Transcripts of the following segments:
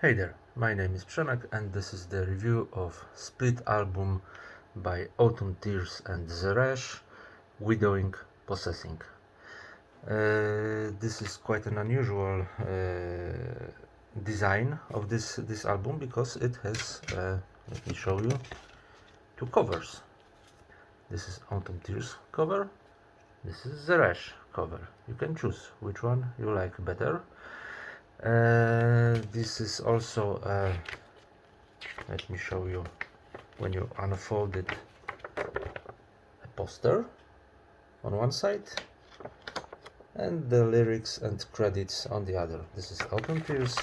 Hey there, my name is Przemek and this is the review of split album by Autumn Tears and Zeresh, Widowing Possessing. This is quite an unusual design of this album because it has, let me show you, two covers. This is Autumn Tears cover, this is Zeresh cover. You can choose which one you like better. This is also let me show you, when you unfold it, a poster on one side and the lyrics and credits on the other. This is Autumn Tears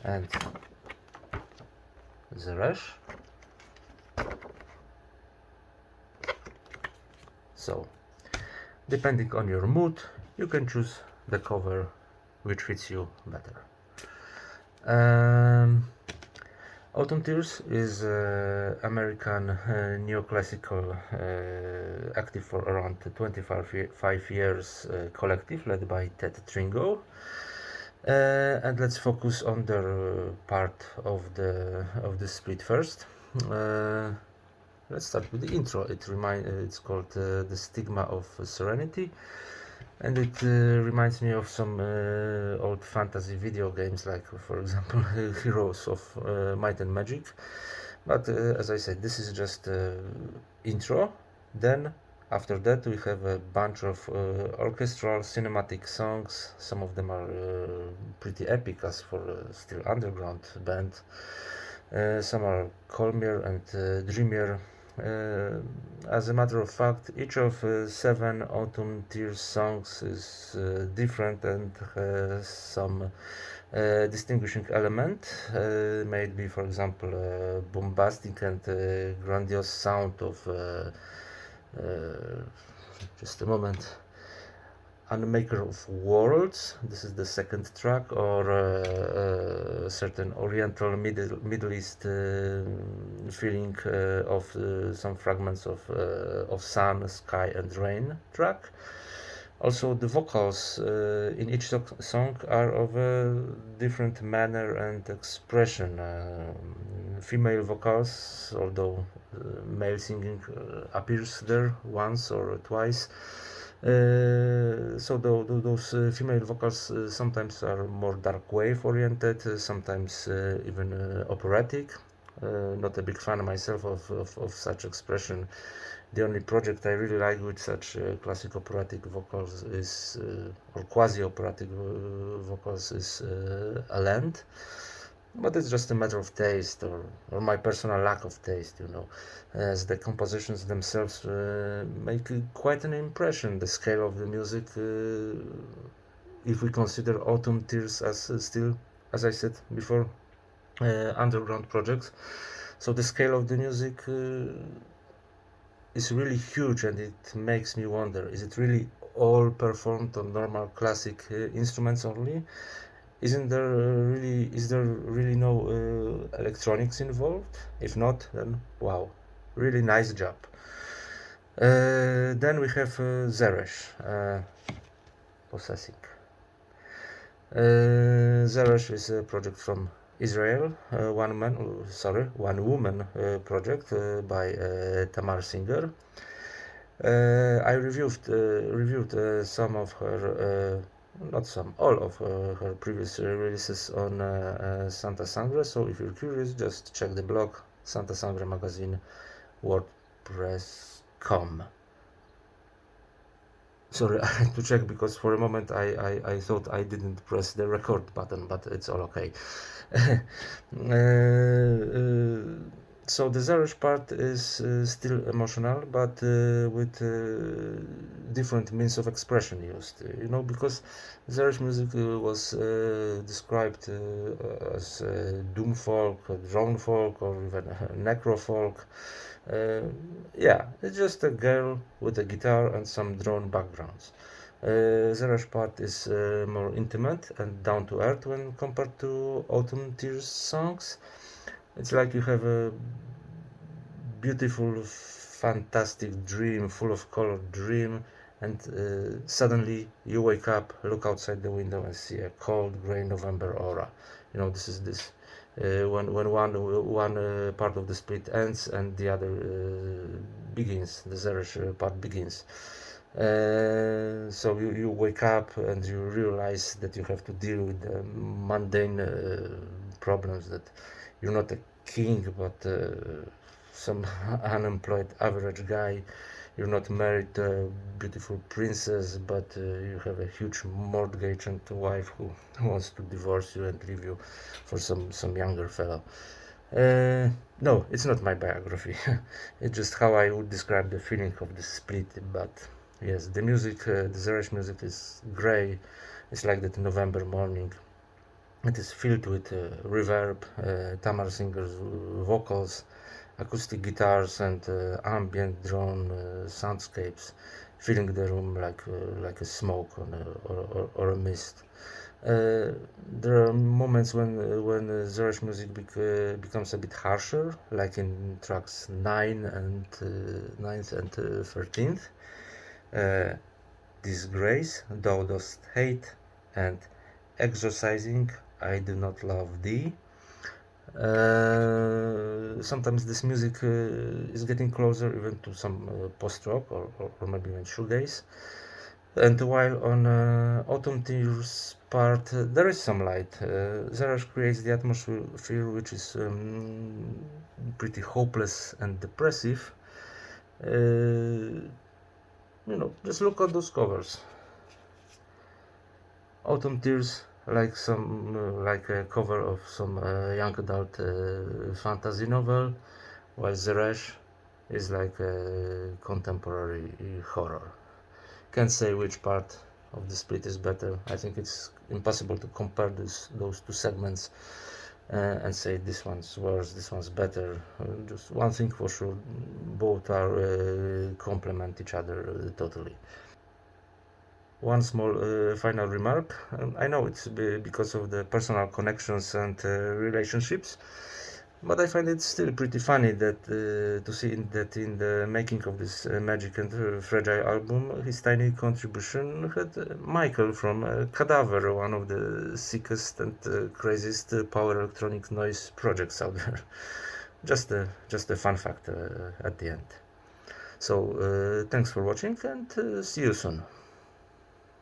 and Zeresh. So depending on your mood you can choose the cover which fits you better. Autumn Tears is American neoclassical, active for around 25 years, collective led by Ted Tringo. And let's focus on the part of the split first. Let's start with the intro. It's called The Stigma of Serenity, and it reminds me of some old fantasy video games, like for example Heroes of Might and Magic. But as I said, this is just intro. Then after that we have a bunch of orchestral cinematic songs. Some of them are pretty epic as for still underground band. Some are calmer and dreamier. As a matter of fact, each of 7 Autumn Tears songs is different and has some distinguishing element. Maybe, for example, bombastic and grandiose sound of just a moment, Unmaker of Worlds. This is the second track, or certain Oriental Middle East feeling of some fragments of sun, sky, and rain track. Also, the vocals in each song are of a different manner and expression. Female vocals, although male singing appears there once or twice. So those female vocals sometimes are more dark wave oriented, sometimes even operatic. Not a big fan myself of such expression. The only project I really like with such classic operatic vocals is, or quasi-operatic vocals is A Land. But it's just a matter of taste, or my personal lack of taste, as the compositions themselves make quite an impression. The scale of the music, if we consider Autumn Tears as still, as I said before, underground projects, so the scale of the music is really huge, and it makes me wonder, is it really all performed on normal classic instruments only? Is there really no electronics involved? If not, then wow, really nice job. Then we have Zeresh, Possessing. Zeresh is a project from Israel, one woman project by Tamar Singer. I reviewed some of her, not some, all of her previous releases on Santa Sangre. So if you're curious, just check the blog Santa Sangre Magazine WordPress.com. Sorry, I had to check because for a moment I thought I didn't press the record button, but it's all okay. So the Zeresh part is still emotional, but with different means of expression used. Because Zeresh music was described as doom folk, drone folk, or even necro folk. Yeah, it's just a girl with a guitar and some drone backgrounds. Zeresh part is more intimate and down to earth when compared to Autumn Tears songs. It's like you have a beautiful, fantastic dream, full of color dream, and suddenly you wake up, look outside the window, and see a cold gray November aura. This is this when one part of the split ends and the other begins. The Zeresh part begins. So you wake up and you realize that you have to deal with the mundane problems, that you're not a king but some unemployed average guy. You're not married to a beautiful princess, but you have a huge mortgage and a wife who wants to divorce you and leave you for some younger fellow. No, it's not my biography. It's just how I would describe the feeling of the split. But yes, the music, the Zeresh music is grey. It's like that November morning. It is filled with reverb, Tamar Singer's vocals, acoustic guitars, and ambient drone soundscapes, filling the room like a smoke or a mist. There are moments when Zeresh music becomes a bit harsher, like in tracks 9th and 13th. Disgrace, Thou Dost Hate, and Exorcising, I Do Not Love Thee. Sometimes this music is getting closer even to some post-rock or maybe even shoegaze. And while on Autumn Tears part there is some light, Zeresh creates the atmosphere which is pretty hopeless and depressive. Just look at those covers. Autumn Tears, like a cover of some young adult fantasy novel, while Zeresh is like a contemporary horror. Can't say which part of the split is better. I think it's impossible to compare those two segments and say this one's worse, this one's better. Just one thing for sure, both are complement each other totally. One small final remark. I know it's because of the personal connections and relationships, but I find it still pretty funny that to see that in the making of this Magic and Fragile album, his tiny contribution had Michael from Cadaver, one of the sickest and craziest power electronic noise projects out there. Just a fun fact at the end. So thanks for watching, and see you soon.